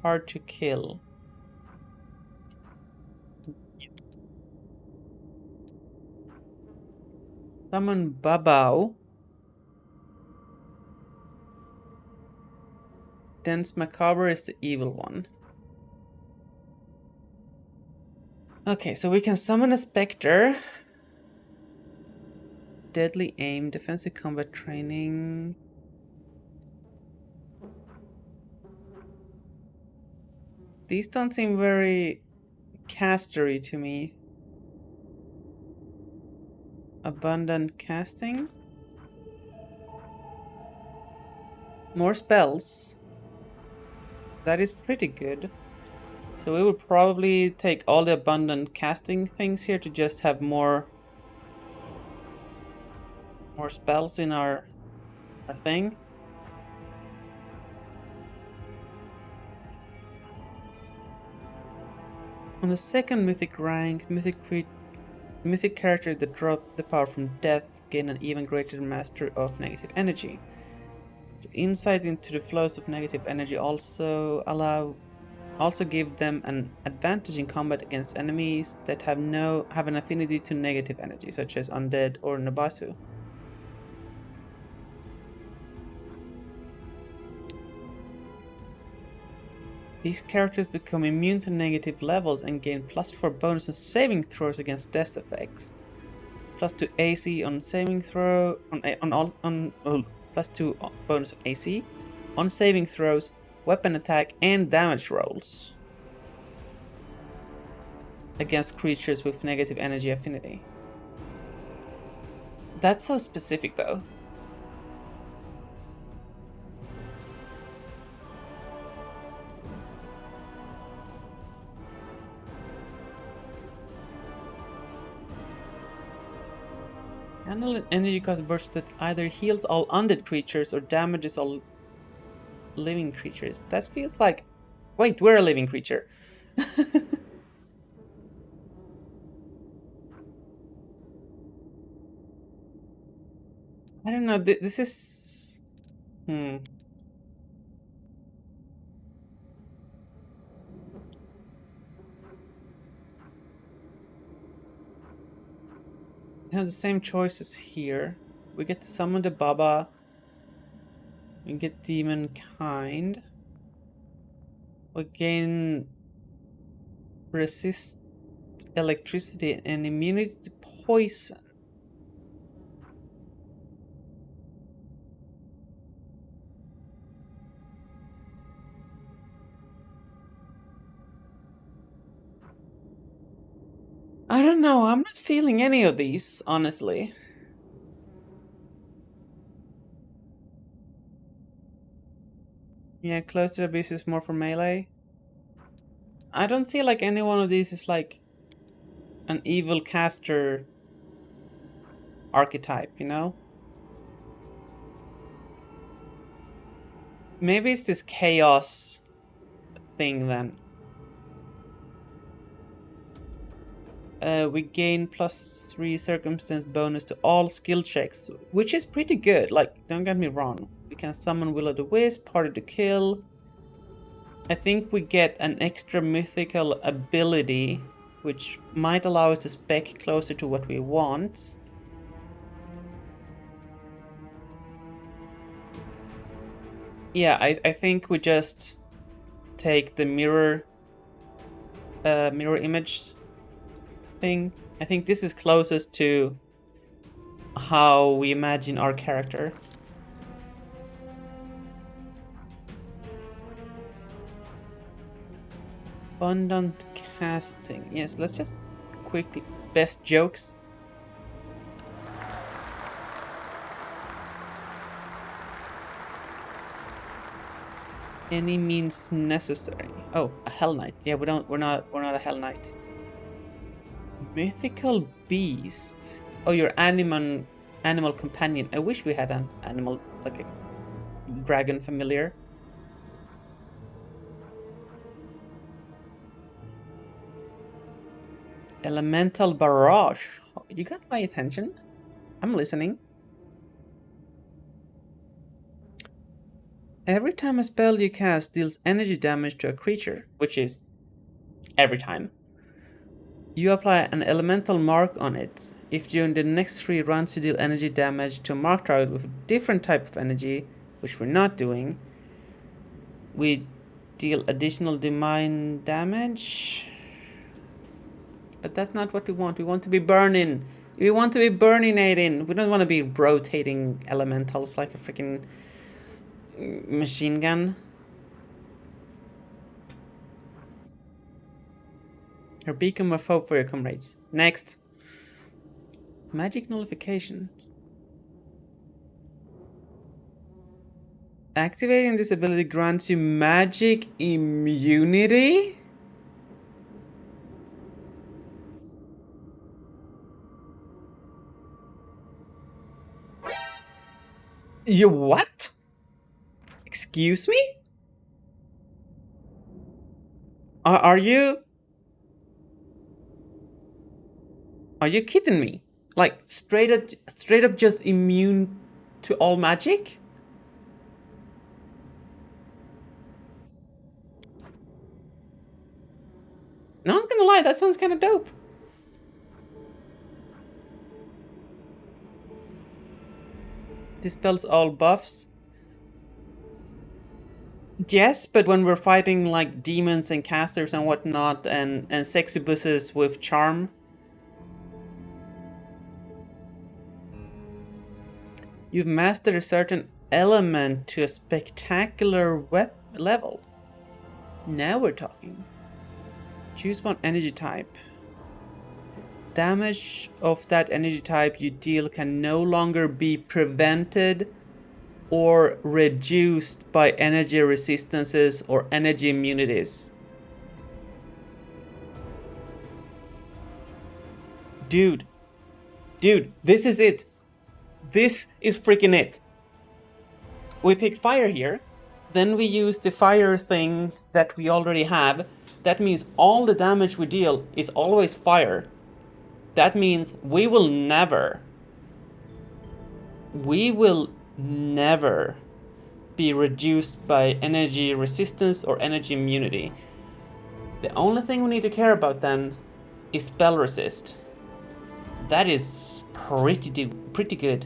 hard to kill. Summon Babao. Dense Macabre is the evil one. Okay, so we can summon a Spectre. Deadly aim, defensive combat training. These don't seem very castery to me. Abundant casting. More spells. That is pretty good. So we would probably take all the abundant casting things here to just have more spells in our thing. On the second mythic rank, mythic characters that drop the power from death gain an even greater mastery of negative energy. Insight into the flows of negative energy also give them an advantage in combat against enemies that have an affinity to negative energy, such as undead or Nabasu. These characters become immune to negative levels and gain +4 bonus on saving throws against death effects. +2 AC on saving throw +2 bonus of AC on saving throws, weapon attack, and damage rolls against creatures with negative energy affinity. That's so specific though. Handle an energy cost burst that either heals all undead creatures or damages all living creatures. That feels like... Wait, we're a living creature. I don't know, this is... It has the same choices here. We get to summon the Baba. We get Demon Kind. We gain resist electricity and immunity to poison. I don't know, I'm not feeling any of these, honestly. Yeah, close to the abyss is more for melee. I don't feel like any one of these is like an evil caster archetype, you know? Maybe it's this chaos thing then. We gain +3 circumstance bonus to all skill checks, which is pretty good. Like, don't get me wrong. We can summon Will of the Wisp, Harder to Kill. I think we get an extra mythical ability, which might allow us to spec closer to what we want. Yeah, I think we just take the mirror image thing. I think this is closest to how we imagine our character. Abundant casting. Yes, let's just quickly... Best jokes. Any means necessary. Oh, a Hell Knight. Yeah, we're not a Hell Knight. Mythical beast. Oh, your animal companion. I wish we had an animal, like a dragon familiar. Elemental barrage. You got my attention. I'm listening. Every time a spell you cast deals energy damage to a creature, which is every time, you apply an elemental mark on it. If during the next 3 runs you deal energy damage to a marked target with a different type of energy, which we're not doing, we deal additional divine damage. But that's not what we want. We want to be burning. We want to be burninating. We don't want to be rotating elementals like a freaking machine gun. Your beacon of hope for your comrades. Next. Magic nullification. Activating this ability grants you magic immunity? You what? Excuse me? Are you kidding me? Like straight up just immune to all magic? No one's gonna lie, that sounds kind of dope. Dispels all buffs. Yes, but when we're fighting like demons and casters and whatnot and sexy busses with charm. You've mastered a certain element to a spectacular level. Now we're talking. Choose one energy type. Damage of that energy type you deal can no longer be prevented or reduced by energy resistances or energy immunities. Dude, this is it. This is freaking it. We pick fire here, then we use the fire thing that we already have. That means all the damage we deal is always fire. That means we will never be reduced by energy resistance or energy immunity. The only thing we need to care about then is spell resist. That is pretty good.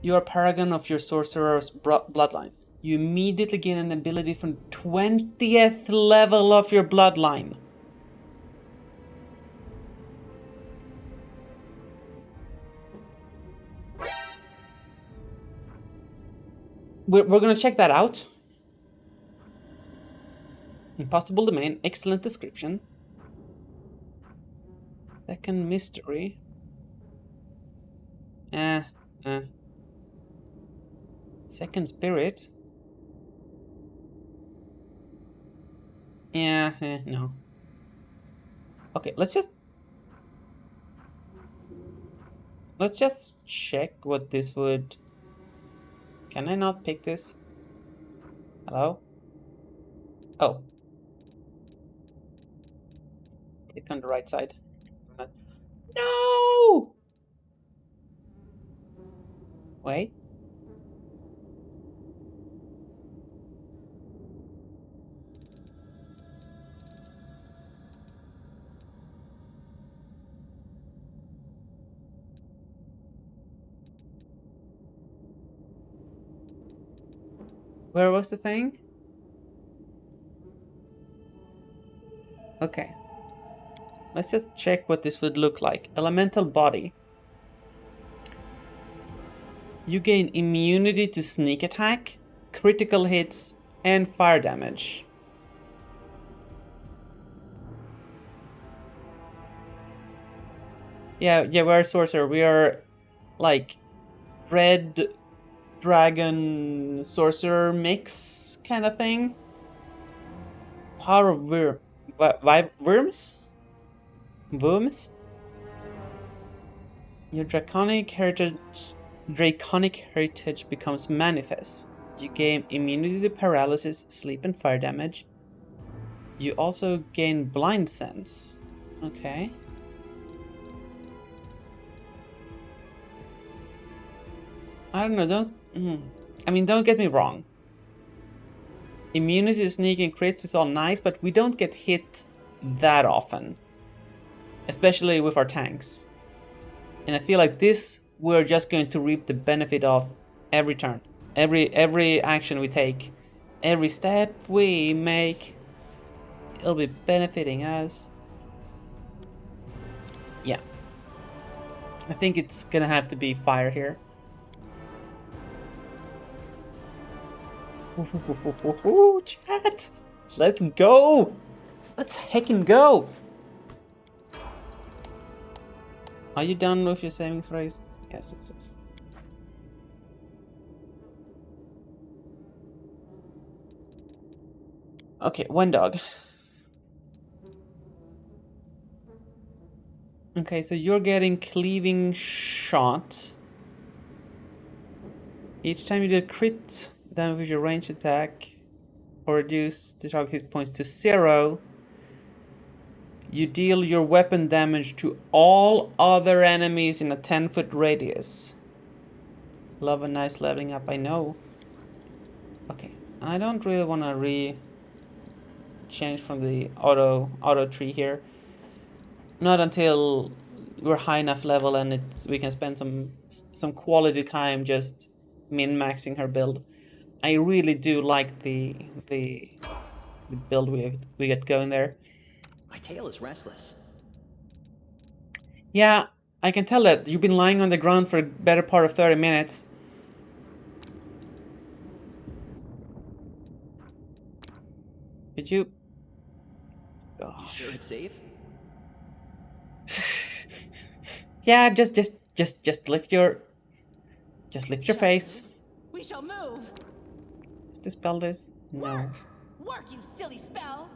You are paragon of your sorcerer's bloodline. You immediately gain an ability from 20th level of your bloodline. We're gonna check that out. Impossible domain, excellent description. Second mystery. Second spirit. No. Okay, let's just check what this would. Can I not pick this? Hello? Oh. Click on the right side. No! Wait. Where was the thing? Okay. Let's just check what this would look like. Elemental body. You gain immunity to sneak attack, critical hits, and fire damage. Yeah, we're a sorcerer. We are like red dragon sorcerer mix kind of thing. Power of worms? Worms? Your draconic heritage becomes manifest. You gain immunity to paralysis, sleep, and fire damage. You also gain blind sense. Okay. I don't know, I mean, don't get me wrong. Immunity to sneak and crits is all nice, but we don't get hit that often. Especially with our tanks. And I feel like this, we're just going to reap the benefit of every turn. Every action we take. Every step we make. It'll be benefiting us. Yeah. I think it's gonna have to be fire here. Ooh, chat! Let's go! Let's heckin' go! Are you done with your savings race? Yes, yes, yes. Okay, one dog. Okay, so you're getting cleaving shot. Each time you do a crit, then with your range attack, or reduce the target hit points to 0, you deal your weapon damage to all other enemies in a 10-foot radius. Love a nice leveling up, I know. Okay, I don't really want to change from the auto tree here. Not until we're high enough level and we can spend some quality time just min-maxing her build. I really do like the build we get going there. My tail is restless. Yeah, I can tell that. You've been lying on the ground for a better part of 30 minutes. Did you? Gosh. You sure it's safe? Yeah, just lift your face. We shall move. Is this spell this? No. Work, you silly spell.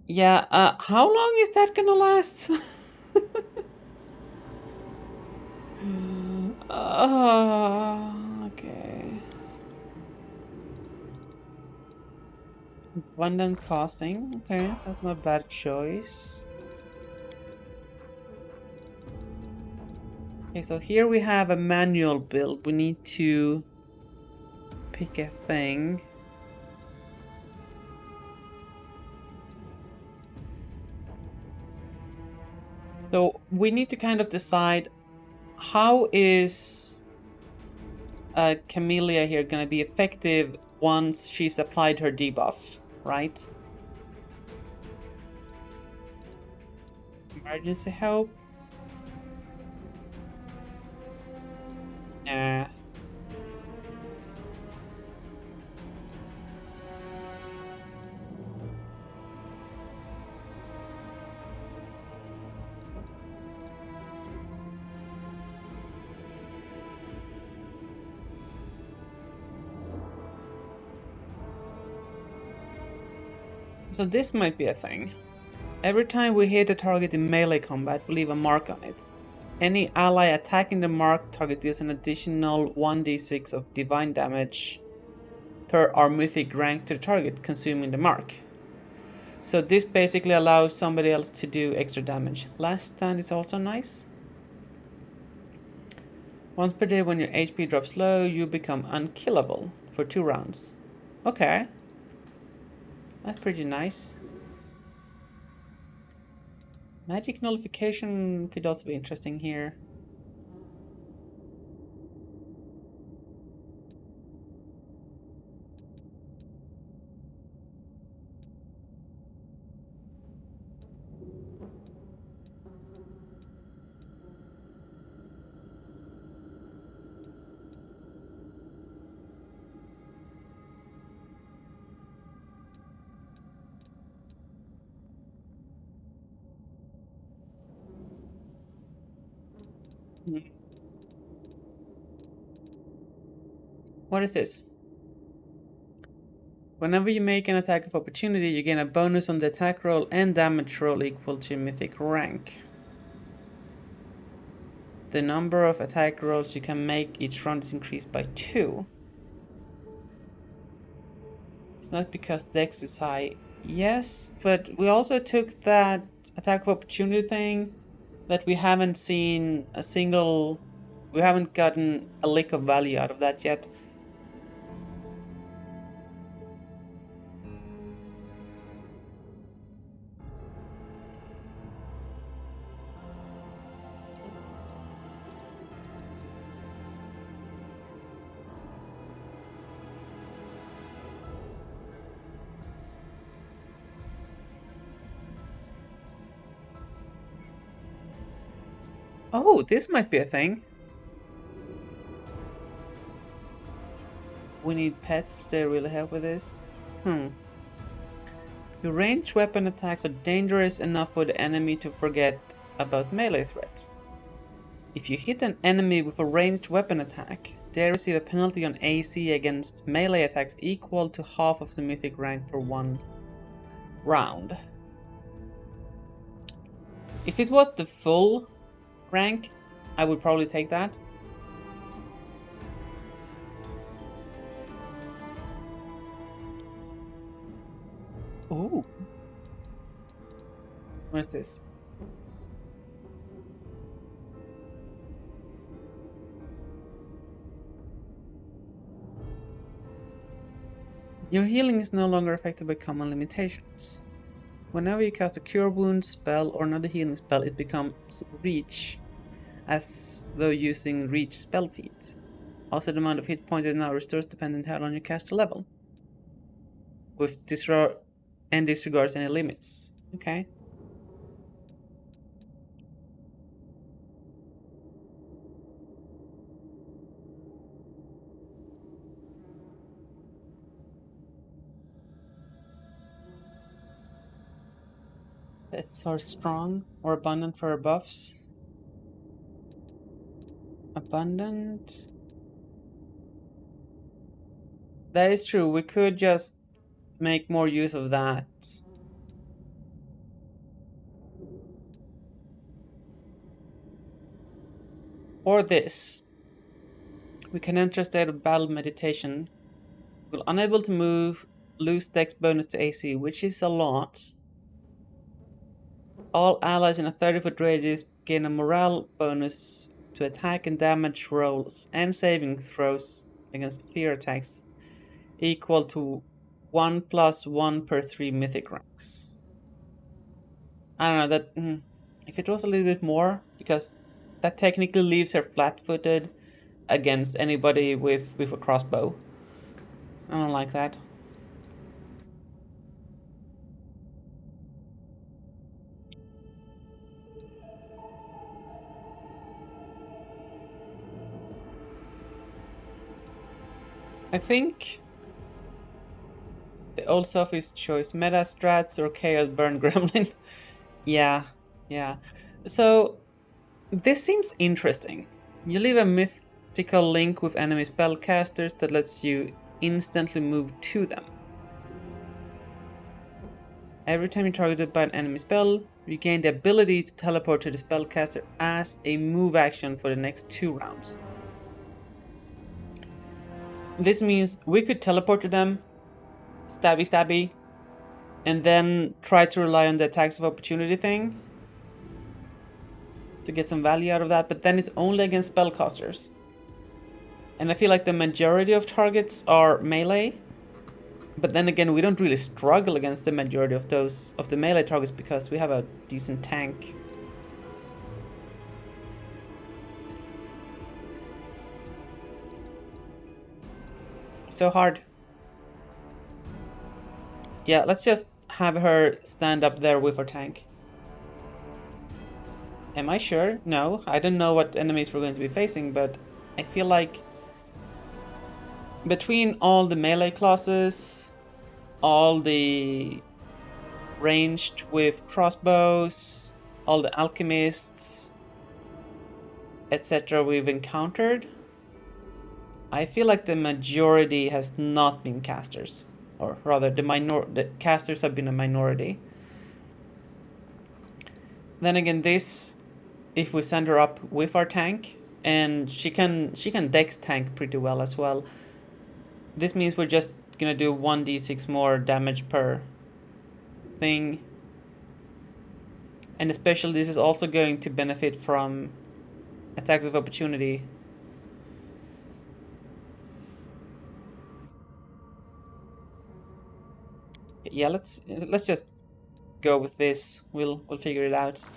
Yeah, how long is that gonna last? Okay. Abundant casting. Okay, that's not a bad choice. Okay, so here we have a manual build. We need to pick a thing. So we need to kind of decide how is Camellia here gonna be effective once she's applied her debuff, right? Emergency help? Nah. So this might be a thing. Every time we hit a target in melee combat, we leave a mark on it. Any ally attacking the marked target deals an additional 1d6 of divine damage per our mythic rank to the target, consuming the mark. So this basically allows somebody else to do extra damage. Last stand is also nice. Once per day when your HP drops low, you become unkillable for 2 rounds. Okay. That's pretty nice. Magic nullification could also be interesting here. What is this? Whenever you make an attack of opportunity, you gain a bonus on the attack roll and damage roll equal to mythic rank. The number of attack rolls you can make each round is increased by 2. It's not because dex is high. Yes, but we also took that attack of opportunity thing that we haven't seen a single We haven't gotten a lick of value out of that yet. Oh, this might be a thing. We need pets to really help with this. Your ranged weapon attacks are dangerous enough for the enemy to forget about melee threats. If you hit an enemy with a ranged weapon attack, they receive a penalty on AC against melee attacks equal to half of the mythic rank for 1 round. If it was the full rank, I would probably take that. Ooh. Where's this? Your healing is no longer affected by common limitations. Whenever you cast a Cure Wounds spell or another healing spell, it becomes Reach, as though using Reach spell feat. Also, the amount of hit points it now restores dependent on your caster level. With and disregards any limits. Okay. Pets are strong or abundant for our buffs. Abundant. That is true. We could just make more use of that. Or this. We can enter a state of battle meditation. We're unable to move, lose dex bonus to AC, which is a lot. All allies in a 30-foot radius gain a morale bonus to attack and damage rolls and saving throws against fear attacks equal to 1+1 per 3 mythic ranks. I don't know, that if it was a little bit more, because that technically leaves her flat-footed against anybody with a crossbow. I don't like that. I think the old sophist choice, meta strats or chaos burn gremlin. Yeah. So this seems interesting. You leave a mythical link with enemy spellcasters that lets you instantly move to them. Every time you're targeted by an enemy spell, you gain the ability to teleport to the spellcaster as a move action for the next 2 rounds. This means we could teleport to them, stabby, and then try to rely on the attacks of opportunity thing to get some value out of that, but then it's only against spellcasters. And I feel like the majority of targets are melee, but then again, we don't really struggle against the majority of the melee targets because we have a decent tank. So hard. Yeah, let's just have her stand up there with her tank. Am I sure? No, I don't know what enemies we're going to be facing, but I feel like between all the melee classes, all the ranged with crossbows, all the alchemists, etc. we've encountered, I feel like the majority has not been casters, or rather the casters have been a minority. Then again, this, if we send her up with our tank, and she can dex tank pretty well as well, this means we're just gonna do 1d6 more damage per thing. And especially this is also going to benefit from attacks of opportunity yeah, let's just go with this. We'll figure it out.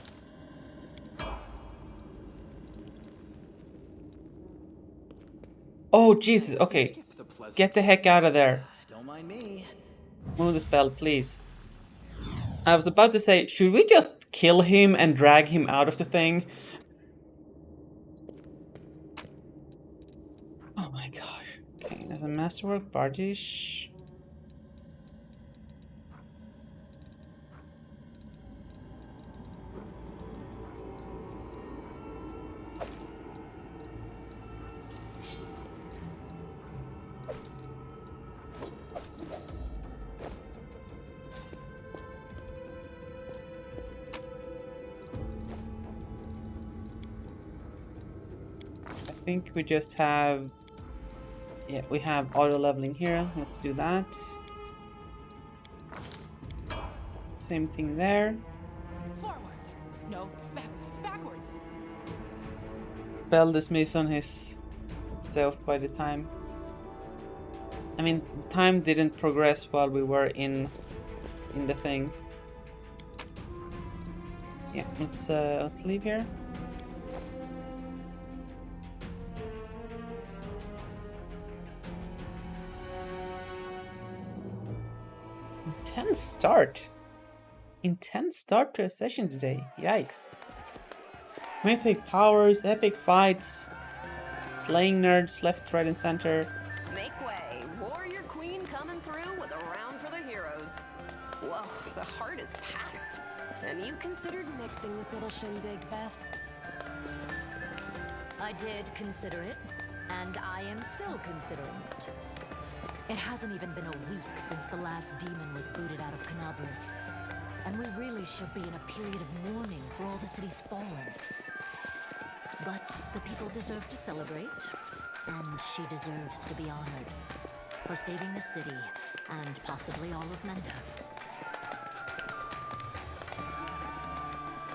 Oh Jesus! Okay, get the heck out of there. Don't mind me. Move the spell, please. I was about to say, should we just kill him and drag him out of the thing? Oh my gosh. Okay, there's a masterwork, Bardish. I think we just have... Yeah, we have auto leveling here. Let's do that. Same thing there. Forwards. No, backwards. Backwards. Spell dismiss on his self by the time. I mean, time didn't progress while we were in the thing. Yeah, let's leave here. Intense start. Intense start to a session today. Yikes. Mythic powers, epic fights, slaying nerds left, right, and center. Make way. Warrior Queen coming through with a round for the heroes. Whoa, the heart is packed. And you considered nixing this little shindig, Beth? I did consider it, and I am still considering it. It hasn't even been a week since the last demon was booted out of Cnabris. And we really should be in a period of mourning for all the city's fallen. But the people deserve to celebrate, and she deserves to be honored for saving the city and possibly all of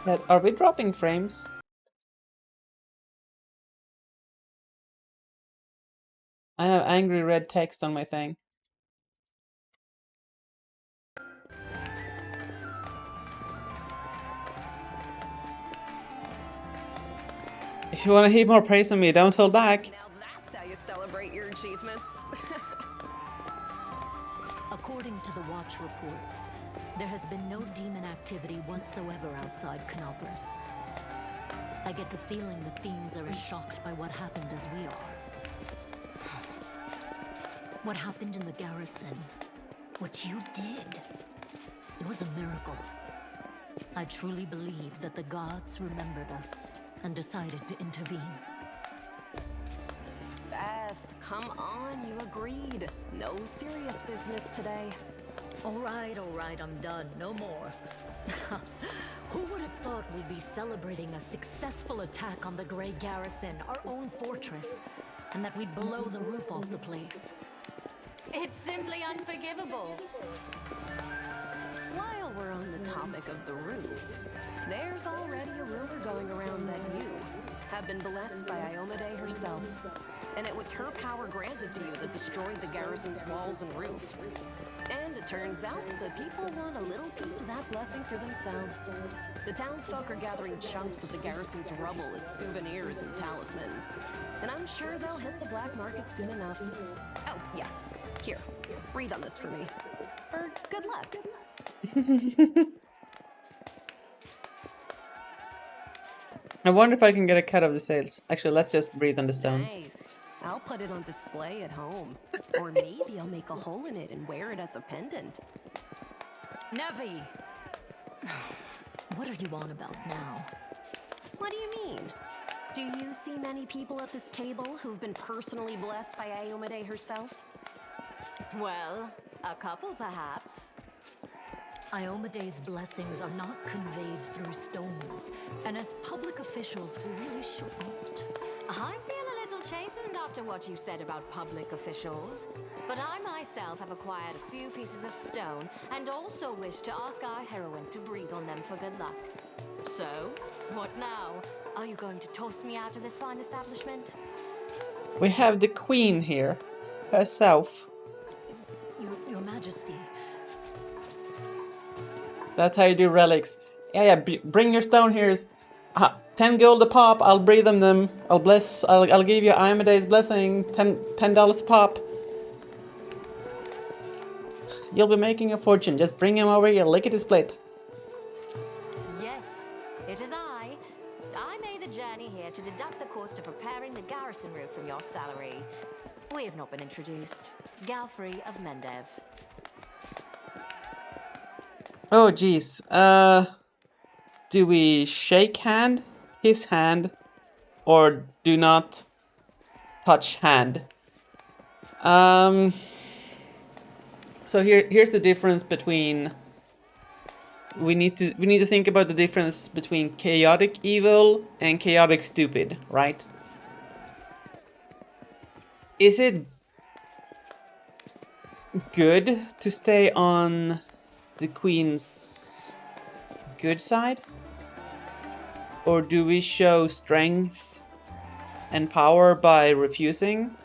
Mendov. Are we dropping frames? I have angry red text on my thing. If you want to heap more praise on me, don't hold back. Now that's how you celebrate your achievements. According to the Watch reports, there has been no demon activity whatsoever outside Cnabris. I get the feeling the Fiends are as shocked by what happened as we are. What happened in the garrison, what you did, it was a miracle. I truly believe that the gods remembered us and decided to intervene. Beth, come on, you agreed. No serious business today. All right, I'm done. No more. Who would have thought we'd be celebrating a successful attack on the Grey Garrison, our own fortress, and that we'd blow the roof off the place? It's simply unforgivable. While we're on the topic of the roof, there's already a rumor going around that you have been blessed by Iomade herself. And it was her power granted to you that destroyed the garrison's walls and roof. And it turns out the people want a little piece of that blessing for themselves. The townsfolk are gathering chunks of the garrison's rubble as souvenirs and talismans. And I'm sure they'll hit the black market soon enough. Oh, yeah. Here, breathe on this for me. For good luck. I wonder if I can get a cut of the sales. Actually, let's just breathe on the stone. Nice. I'll put it on display at home. Or maybe I'll make a hole in it and wear it as a pendant. Nevi! What are you on about now? What do you mean? Do you see many people at this table who've been personally blessed by Iomade herself? Well, a couple perhaps. Iomade's blessings are not conveyed through stones, and as public officials, we really shouldn't. I feel a little chastened after what you said about public officials. But I myself have acquired a few pieces of stone and also wish to ask our heroine to breathe on them for good luck. So, what now? Are you going to toss me out of this fine establishment? We have the queen here, herself. Your Majesty, That's how you do relics. Yeah, bring your stone here. 10 gold a pop. I'll breathe them. I'll give you Iomede's blessing. $10 a pop. You'll be making a fortune. Just bring him over here, lickety split. Yes, it is I. I made the journey here to deduct the cost of repairing the garrison roof from your salary. We have not been introduced. Galfrey of Mendev. Oh, geez. Do we shake his hand, or do not touch hand? So here's the difference between. We need to think about the difference between chaotic evil and chaotic stupid, right? Is it good to stay on the Queen's good side? Or do we show strength and power by refusing?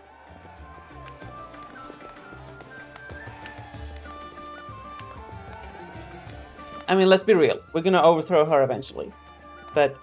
I mean, let's be real. We're gonna overthrow her eventually. But